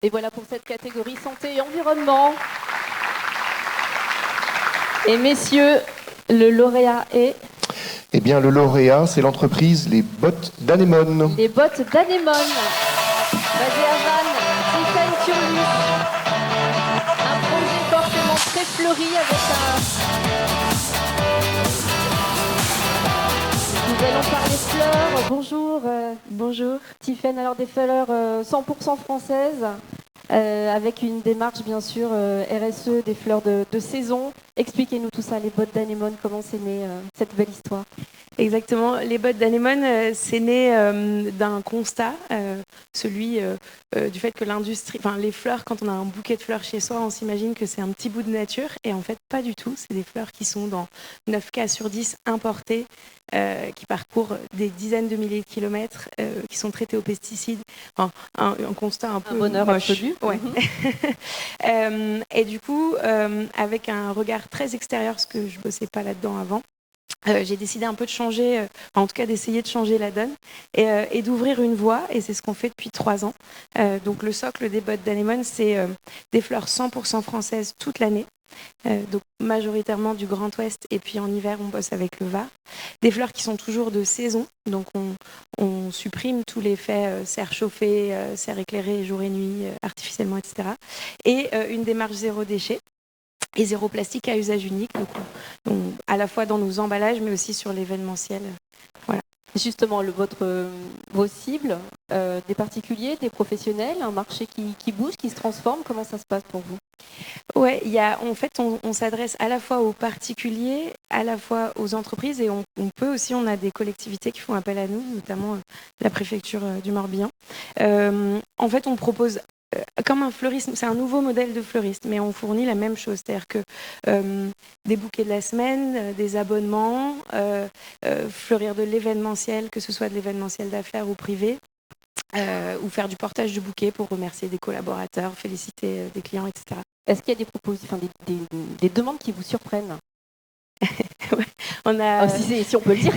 Et voilà pour cette catégorie santé et environnement. Et messieurs, le lauréat est... Eh bien, le lauréat, c'est l'entreprise Les Bottes d'Anémone. Les Bottes d'Anémone, basée à Vannes, Tiffany-sur-Luce. Un projet forcément très fleuri avec Nous allons parler fleurs. Bonjour. Bonjour. Tiffany, alors des fleurs 100% françaises, avec une démarche bien sûr RSE, des fleurs de saison. Expliquez-nous tout ça, les Bottes d'Anémone, comment c'est né cette belle histoire. Exactement, les Bottes d'Anémone, c'est né d'un constat, celui du fait que l'industrie, enfin les fleurs, quand on a un bouquet de fleurs chez soi, on s'imagine que c'est un petit bout de nature, et en fait pas du tout, c'est des fleurs qui sont dans 9 cas sur 10 importées, qui parcourent des dizaines de milliers de kilomètres, qui sont traitées aux pesticides, enfin, un constat un peu bonheur moche. absolu. Ouais. Et du coup, avec un regard très extérieur, parce que je bossais pas là-dedans avant, j'ai décidé un peu de changer, en tout cas d'essayer de changer la donne et d'ouvrir une voie, et c'est ce qu'on fait depuis 3 ans. Donc le socle des Bottes d'Anémone, c'est des fleurs 100% françaises toute l'année, donc majoritairement du Grand Ouest, et puis en hiver on bosse avec le Var. Des fleurs qui sont toujours de saison, donc on supprime tous les effets serre chauffée, serre éclairée jour et nuit, artificiellement, etc. Et une démarche zéro déchet et zéro plastique à usage unique, donc à la fois dans nos emballages mais aussi sur l'événementiel. Voilà. Justement, vos cibles, des particuliers, des professionnels, un marché qui bouge, qui se transforme, comment ça se passe pour vous? Ouais, en fait, on s'adresse à la fois aux particuliers, à la fois aux entreprises, et on peut aussi, on a des collectivités qui font appel à nous, notamment la préfecture du Morbihan. En fait, on propose comme un fleuriste, c'est un nouveau modèle de fleuriste, mais on fournit la même chose, c'est-à-dire que des bouquets de la semaine, des abonnements, fleurir de l'événementiel, que ce soit de l'événementiel d'affaires ou privé, ou faire du portage de bouquets pour remercier des collaborateurs, féliciter des clients, etc. Est-ce qu'il y a des propositions, des demandes qui vous surprennent? Ouais, on a... si on peut le dire.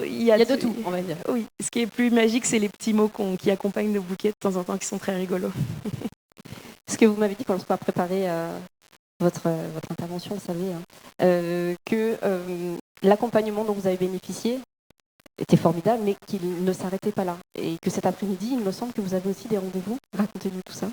Il y a de tout, on va dire. Oui, ce qui est plus magique, c'est les petits mots qui accompagnent nos bouquets de temps en temps, qui sont très rigolos. Ce que vous m'avez dit quand on a préparé votre intervention, vous savez, que l'accompagnement dont vous avez bénéficié était formidable, mais qu'il ne s'arrêtait pas là. Et que cet après-midi, il me semble que vous avez aussi des rendez-vous. Racontez-nous tout ça.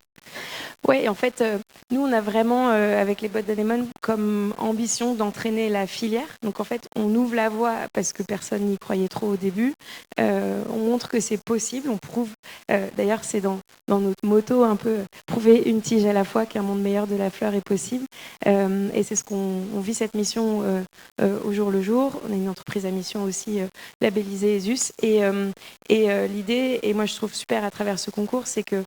Oui, en fait, nous, on a vraiment, avec les Bottes d'Anémone, comme ambition d'entraîner la filière. Donc, en fait, on ouvre la voie parce que personne n'y croyait trop au début. On montre que c'est possible, on prouve. D'ailleurs, c'est dans notre motto, un peu, prouver une tige à la fois qu'un monde meilleur de la fleur est possible. Et c'est ce qu'on vit cette mission au jour le jour. On a une entreprise à mission aussi labellisée ESUS. Et l'idée, et moi je trouve super à travers ce concours, c'est que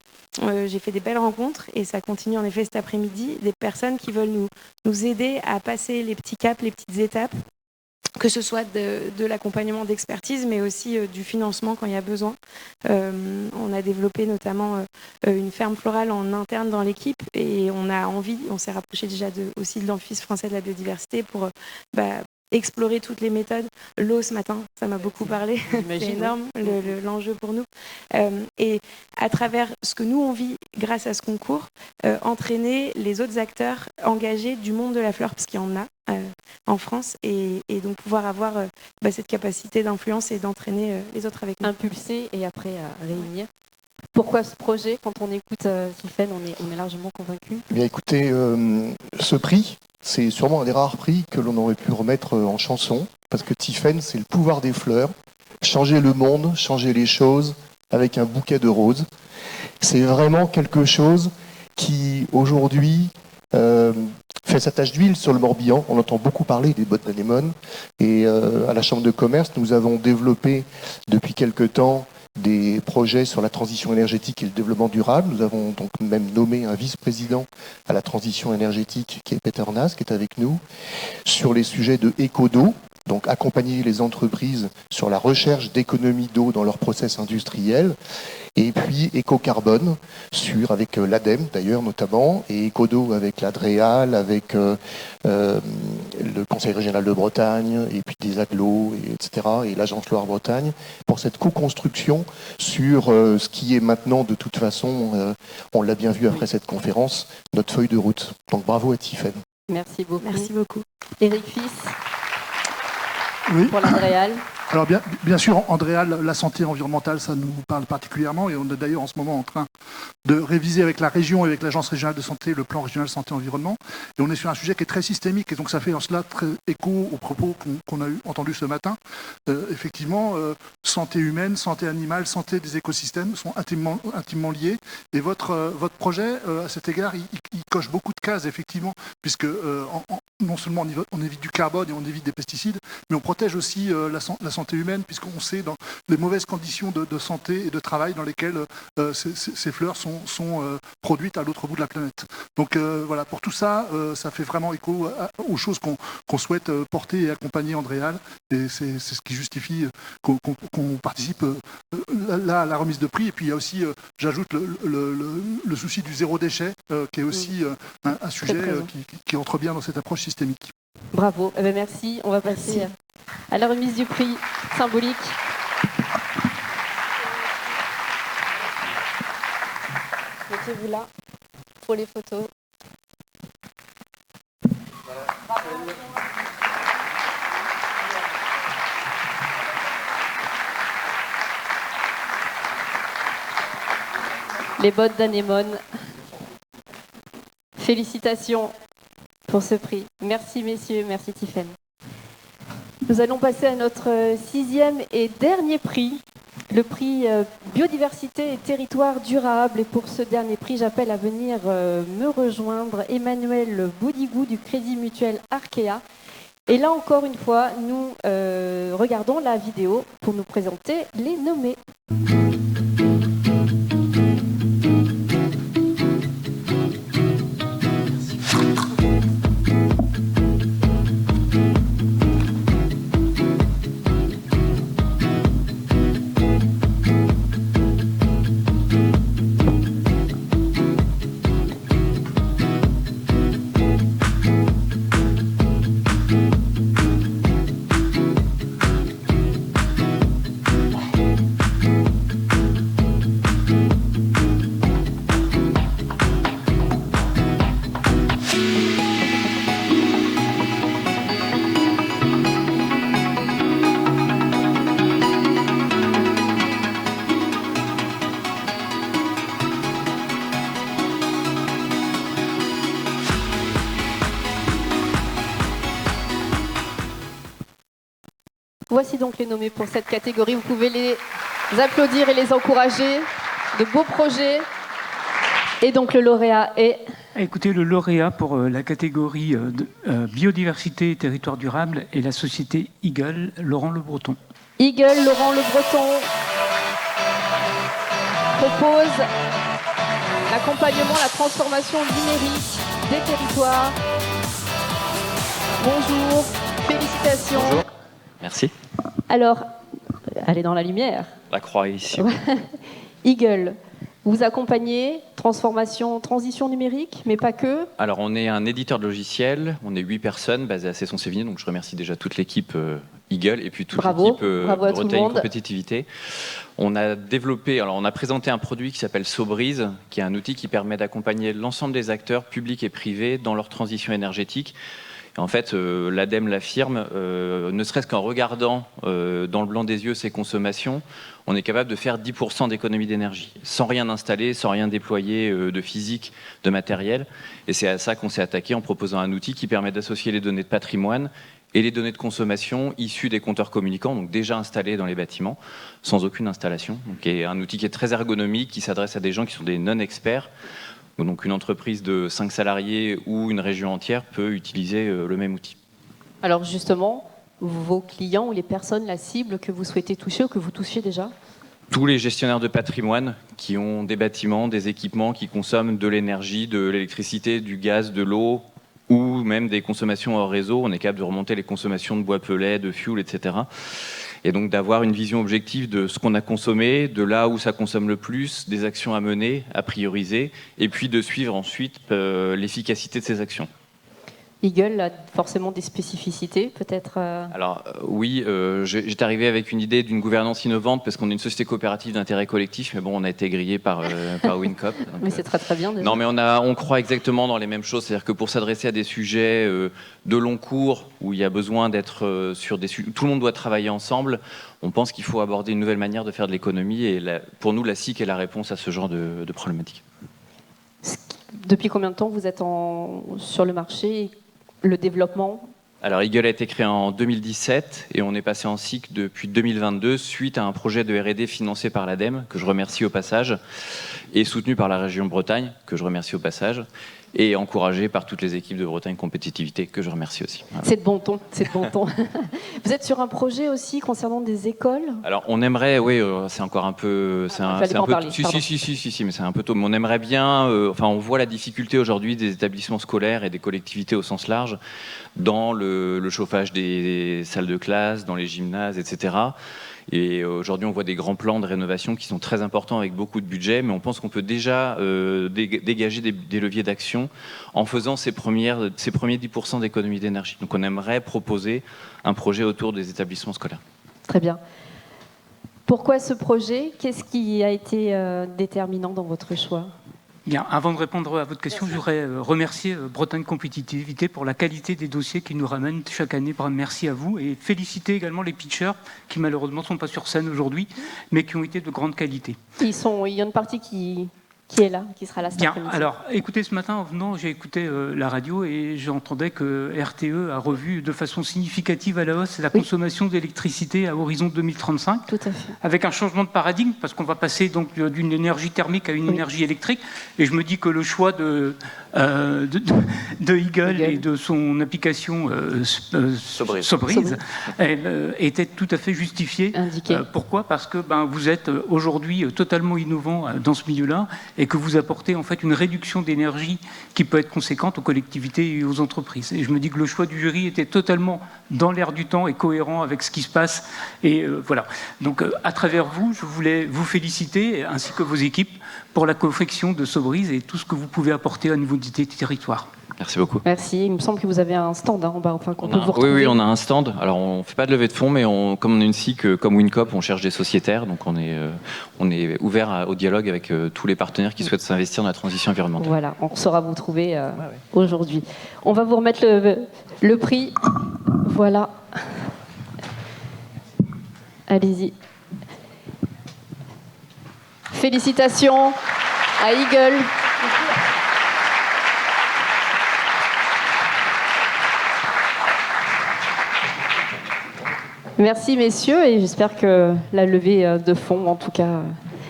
j'ai fait des belles rencontres, et ça continue en effet cet après-midi, des personnes qui veulent nous aider à passer les petits caps, les petites étapes, que ce soit de l'accompagnement d'expertise, mais aussi du financement quand il y a besoin. On a développé notamment une ferme florale en interne dans l'équipe, et on s'est rapproché déjà aussi de l'Office français de la biodiversité pour explorer toutes les méthodes. L'eau ce matin, ça m'a beaucoup parlé. C'est énorme l'enjeu pour nous. Et à travers ce que nous on vit grâce à ce concours, entraîner les autres acteurs engagés du monde de la fleur, parce qu'il y en a en France, et donc pouvoir avoir cette capacité d'influence et d'entraîner les autres avec nous. Impulser et après réunir. Pourquoi ce projet? Quand on écoute Tiffaine, on est largement convaincu. Eh bien, écoutez, ce prix, c'est sûrement un des rares prix que l'on aurait pu remettre en chanson, parce que Tiffaine, c'est le pouvoir des fleurs, changer le monde, changer les choses avec un bouquet de roses. C'est vraiment quelque chose qui, aujourd'hui, fait sa tache d'huile sur le Morbihan. On entend beaucoup parler des bottes d'anémone. Et à la Chambre de commerce, nous avons développé depuis quelque temps des projets sur la transition énergétique et le développement durable. Nous avons donc même nommé un vice-président à la transition énergétique qui est Peter Nas, qui est avec nous, sur les sujets de éco-d'eau, donc accompagner les entreprises sur la recherche d'économies d'eau dans leurs process industriels, et puis éco-carbone, avec l'ADEME d'ailleurs notamment, et éco-d'eau avec l'Adréal, avec le Conseil régional de Bretagne, et puis des agglos, etc., et l'Agence Loire-Bretagne, pour cette co-construction sur ce qui est maintenant, de toute façon, on l'a bien vu après cette conférence, notre feuille de route. Donc bravo à Tiffaine. Merci beaucoup. Merci beaucoup. Éric Fils, oui. Pour l'Andréal. Alors bien sûr, Andréal, la santé environnementale, ça nous parle particulièrement, et on est d'ailleurs en ce moment en train de réviser avec la région et avec l'Agence régionale de santé le plan régional santé-environnement. Et on est sur un sujet qui est très systémique, et donc ça fait en cela très écho aux propos qu'on a entendus ce matin. Effectivement, santé humaine, santé animale, santé des écosystèmes sont intimement liés. Et votre projet, à cet égard, il coche beaucoup de cases, effectivement, puisque non seulement on évite du carbone et on évite des pesticides, mais on protège aussi la santé humaine, puisqu'on sait dans les mauvaises conditions de santé et de travail dans lesquelles ces fleurs sont produites à l'autre bout de la planète. Donc voilà, pour tout ça, ça fait vraiment écho aux choses qu'on souhaite porter et accompagner Andréal, et c'est ce qui justifie qu'on participe là à la remise de prix. Et puis il y a aussi, j'ajoute, le souci du zéro déchet, qui est aussi un sujet qui entre bien dans cette approche systémique. Bravo, eh bien, merci. On va passer à la remise du prix symbolique. Mettez-vous là pour les photos. Les bottes d'anémone. Félicitations pour ce prix. Merci messieurs, merci Tiffaine. Nous allons passer à notre 6e et dernier prix, le prix Biodiversité et Territoire Durable. Et pour ce dernier prix, j'appelle à venir me rejoindre Emmanuel Boudigou du Crédit Mutuel Arkea. Et là encore une fois, nous regardons la vidéo pour nous présenter les nommés. Voici donc les nommés pour cette catégorie. Vous pouvez les applaudir et les encourager. De beaux projets. Et donc le lauréat est... Écoutez, le lauréat pour la catégorie biodiversité et territoire durable est la société Eagle, Laurent Le Breton. Eagle, Laurent Le Breton propose l'accompagnement, la transformation numérique des territoires. Bonjour, félicitations. Bonjour. Merci. Alors, allez dans la lumière. La croix est ici. Eagle, vous accompagnez transformation, transition numérique, mais pas que. Alors, on est un éditeur de logiciels, on est 8 personnes basées à Cesson-Sévigné, donc je remercie déjà toute l'équipe Eagle et puis toute l'équipe Bretagne Compétitivité. On a développé, alors on a présenté un produit qui s'appelle Sobreeze, qui est un outil qui permet d'accompagner l'ensemble des acteurs publics et privés dans leur transition énergétique. Et en fait, l'ADEME l'affirme, ne serait-ce qu'en regardant dans le blanc des yeux ses consommations, on est capable de faire 10% d'économie d'énergie, sans rien installer, sans rien déployer de physique, de matériel. Et c'est à ça qu'on s'est attaqué en proposant un outil qui permet d'associer les données de patrimoine et les données de consommation issues des compteurs communicants, donc déjà installés dans les bâtiments, sans aucune installation. Donc, et un outil qui est très ergonomique, qui s'adresse à des gens qui sont des non-experts. Donc une entreprise de 5 salariés ou une région entière peut utiliser le même outil. Alors justement, vos clients ou les personnes, la cible que vous souhaitez toucher ou que vous touchez déjà? Tous les gestionnaires de patrimoine qui ont des bâtiments, des équipements qui consomment de l'énergie, de l'électricité, du gaz, de l'eau, ou même des consommations hors réseau. On est capable de remonter les consommations de bois pellet, de fuel, etc. Et donc d'avoir une vision objective de ce qu'on a consommé, de là où ça consomme le plus, des actions à mener, à prioriser, et puis de suivre ensuite l'efficacité de ces actions. Eagle a forcément des spécificités, peut-être Alors oui, j'étais arrivé avec une idée d'une gouvernance innovante parce qu'on est une société coopérative d'intérêt collectif, mais bon, on a été grillé par Wincop. Donc, mais c'est très très bien déjà. Non, mais on croit exactement dans les mêmes choses, c'est-à-dire que pour s'adresser à des sujets de long cours, où il y a besoin d'être sur des sujets, tout le monde doit travailler ensemble, on pense qu'il faut aborder une nouvelle manière de faire de l'économie, et pour nous, la SIC est la réponse à ce genre de problématique. Depuis combien de temps vous êtes sur le marché? Le développement? Alors, Eagle a été créé en 2017 et on est passé en SIC depuis 2022 suite à un projet de R&D financé par l'ADEME, que je remercie au passage, et soutenu par la région Bretagne, que je remercie au passage, et encouragé par toutes les équipes de Bretagne Compétitivité, que je remercie aussi. Voilà. C'est de bon ton, c'est de bon ton. Vous êtes sur un projet aussi concernant des écoles? Alors, on aimerait, oui, c'est encore un peu... Si, mais c'est un peu tôt. Mais on aimerait bien... on voit la difficulté aujourd'hui des établissements scolaires et des collectivités au sens large dans le chauffage des salles de classe, dans les gymnases, etc. Et aujourd'hui, on voit des grands plans de rénovation qui sont très importants avec beaucoup de budget, mais on pense qu'on peut déjà dégager des leviers d'action en faisant ces premiers 10% d'économie d'énergie. Donc on aimerait proposer un projet autour des établissements scolaires. Très bien. Pourquoi ce projet? Qu'est-ce qui a été déterminant dans votre choix? Bien, avant de répondre à votre question, je voudrais remercier Bretagne Compétitivité pour la qualité des dossiers qu'ils nous ramènent chaque année. Merci à vous et féliciter également les pitchers qui malheureusement ne sont pas sur scène aujourd'hui, mais qui ont été de grande qualité. Il y a une partie qui est là, qui sera là cet après-midi. Alors, écoutez, ce matin, en venant, j'ai écouté la radio et j'entendais que RTE a revu de façon significative à la hausse la consommation d'électricité à horizon 2035. Tout à fait. Avec un changement de paradigme, parce qu'on va passer donc d'une énergie thermique à une énergie électrique. Et je me dis que le choix de Eagle et de son application Sobreeze était tout à fait justifié. Pourquoi? Parce que vous êtes aujourd'hui totalement innovant dans ce milieu-là et que vous apportez en fait une réduction d'énergie qui peut être conséquente aux collectivités et aux entreprises. Et je me dis que le choix du jury était totalement dans l'air du temps et cohérent avec ce qui se passe. Et voilà. Donc à travers vous, je voulais vous féliciter, ainsi que vos équipes, pour la confection de Sobreeze et tout ce que vous pouvez apporter au niveau du territoire. Merci beaucoup. Merci. Il me semble que vous avez un stand en bas, qu'on peut vous retrouver. Oui, on a un stand. Alors, on ne fait pas de levée de fonds, mais comme on est une SIC, comme Wincop, on cherche des sociétaires. Donc, on est ouvert au dialogue avec tous les partenaires qui souhaitent s'investir dans la transition environnementale. Voilà, on saura vous trouver aujourd'hui. On va vous remettre le prix. Voilà. Allez-y. Félicitations à Eagle. Merci messieurs et j'espère que la levée de fonds, en tout cas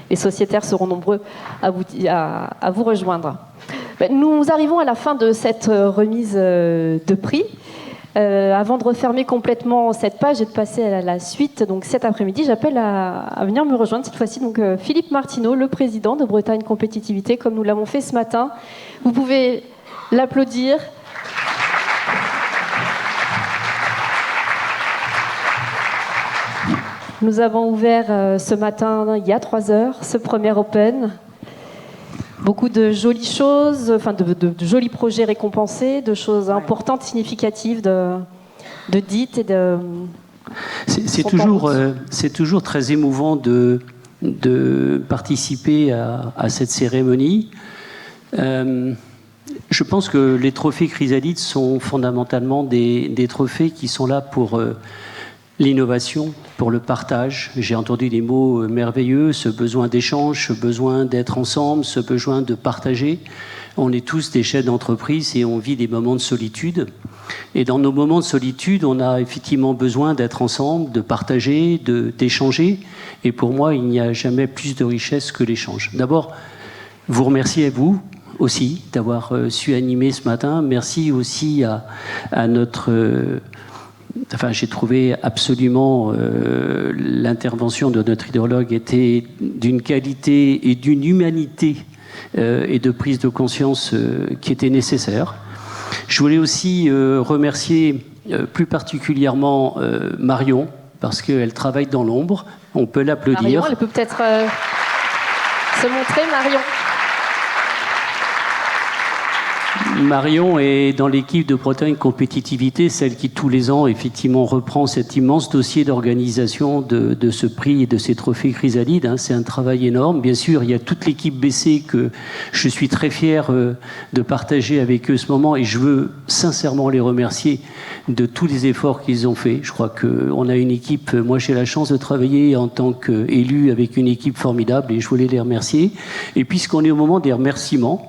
les sociétaires seront nombreux à vous rejoindre. Nous arrivons à la fin de cette remise de prix. Avant de refermer complètement cette page et de passer à la suite, donc cet après-midi, j'appelle à venir me rejoindre cette fois-ci donc Philippe Martineau, le président de Bretagne Compétitivité, comme nous l'avons fait ce matin. Vous pouvez l'applaudir. Nous avons ouvert ce matin, il y a 3 heures, ce premier Open. beaucoup de jolies choses, enfin de jolis projets récompensés, de choses importantes, significatives, de dites et de... C'est toujours très émouvant de participer à cette cérémonie. Je pense que les trophées Chrysalide sont fondamentalement des trophées qui sont là pour l'innovation, pour le partage. J'ai entendu des mots merveilleux, ce besoin d'échange, ce besoin d'être ensemble, ce besoin de partager. On est tous des chefs d'entreprise et on vit des moments de solitude. Et dans nos moments de solitude, on a effectivement besoin d'être ensemble, de partager, d'échanger. Et pour moi, il n'y a jamais plus de richesse que l'échange. D'abord, vous remercier à vous aussi d'avoir su animer ce matin. Merci aussi à notre... j'ai trouvé absolument l'intervention de notre hydrologue était d'une qualité et d'une humanité et de prise de conscience qui était nécessaire. Je voulais aussi remercier plus particulièrement Marion, parce qu'elle travaille dans l'ombre. On peut l'applaudir. Marion, elle peut peut-être se montrer, Marion. Marion est dans l'équipe de Bretagne Compétitivité, celle qui tous les ans effectivement reprend cet immense dossier d'organisation de ce prix et de ces trophées Chrysalide. C'est un travail énorme. Bien sûr, il y a toute l'équipe BC que je suis très fier de partager avec eux ce moment et je veux sincèrement les remercier de tous les efforts qu'ils ont faits. Je crois qu'on a une équipe, moi j'ai la chance de travailler en tant qu'élu avec une équipe formidable et je voulais les remercier. Et puisqu'on est au moment des remerciements,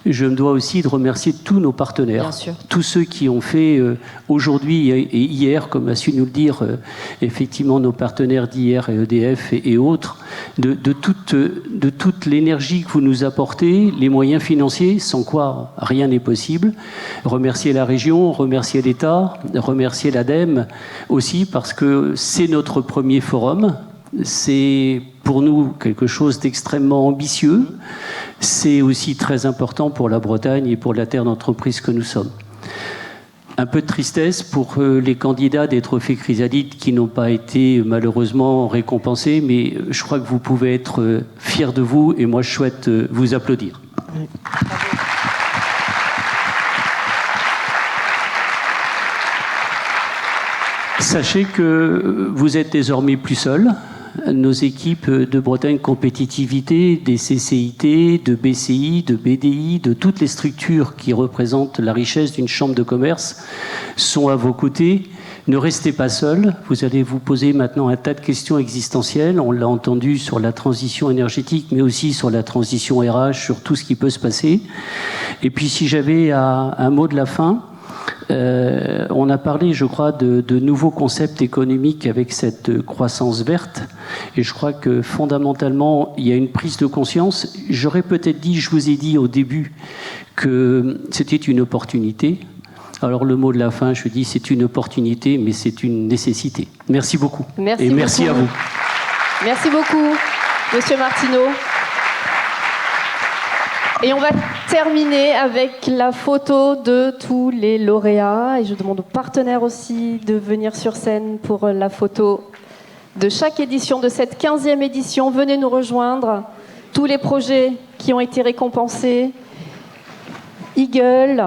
je me dois aussi de remercier tous nos partenaires, tous ceux qui ont fait aujourd'hui et hier, comme a su nous le dire effectivement nos partenaires d'hier et EDF et autres, de toute l'énergie que vous nous apportez, les moyens financiers, sans quoi rien n'est possible. Remercier la région, remercier l'État, remercier l'ADEME aussi, parce que c'est notre premier forum. C'est pour nous quelque chose d'extrêmement ambitieux. C'est aussi très important pour la Bretagne et pour la terre d'entreprise que nous sommes. Un peu de tristesse pour les candidats des trophées Chrysalide qui n'ont pas été malheureusement récompensés, mais je crois que vous pouvez être fiers de vous et moi je souhaite vous applaudir. Sachez que vous êtes désormais plus seuls. Nos équipes de Bretagne Compétitivité, des CCIT, de BCI, de BDI, de toutes les structures qui représentent la richesse d'une chambre de commerce sont à vos côtés. Ne restez pas seuls. Vous allez vous poser maintenant un tas de questions existentielles. On l'a entendu sur la transition énergétique, mais aussi sur la transition RH, sur tout ce qui peut se passer. Et puis si j'avais un mot de la fin, on a parlé, je crois, de nouveaux concepts économiques avec cette croissance verte. Et je crois que fondamentalement, il y a une prise de conscience. J'aurais peut-être dit, je vous ai dit au début, que c'était une opportunité. Alors le mot de la fin, je dis, c'est une opportunité, mais c'est une nécessité. Merci beaucoup. Merci beaucoup. À vous. Merci beaucoup, Monsieur Martineau. Et on va terminer avec la photo de tous les lauréats. Et je demande aux partenaires aussi de venir sur scène pour la photo de chaque édition de cette 15e édition. Venez nous rejoindre. Tous les projets qui ont été récompensés. Eagle,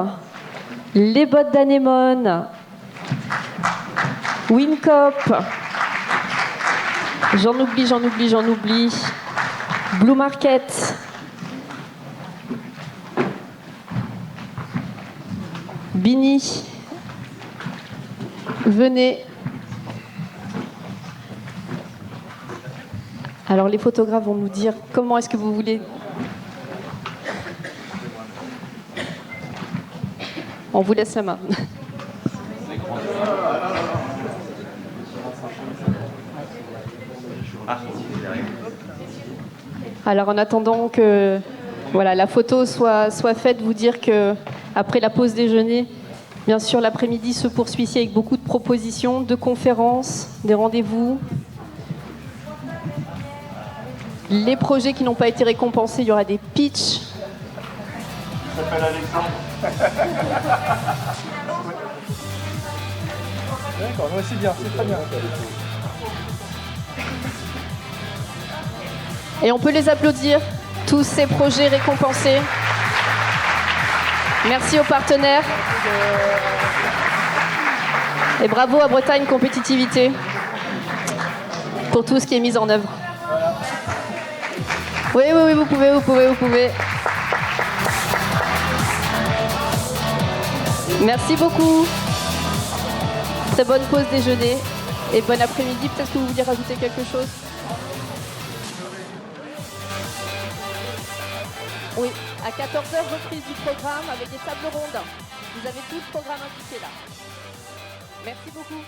les bottes d'Anémone, Wincop, j'en oublie. Blue Market. Bini, venez. Alors les photographes vont nous dire comment est-ce que vous voulez. On vous laisse la main. Alors en attendant que la photo soit faite, vous dire que après la pause déjeuner, bien sûr, l'après-midi se poursuit ici avec beaucoup de propositions, de conférences, des rendez-vous. Les projets qui n'ont pas été récompensés, il y aura des pitchs. Il s'appelle Alexandre. D'accord, moi c'est bien, c'est très bien. Et on peut les applaudir tous ces projets récompensés. Merci aux partenaires. Et bravo à Bretagne Compétitivité pour tout ce qui est mis en œuvre. Oui, vous pouvez. Merci beaucoup. Très bonne pause déjeuner et bon après-midi. Peut-être que vous vouliez rajouter quelque chose? Oui, à 14h, reprise du programme avec des tables rondes. Vous avez tout le programme indiqué là. Merci beaucoup.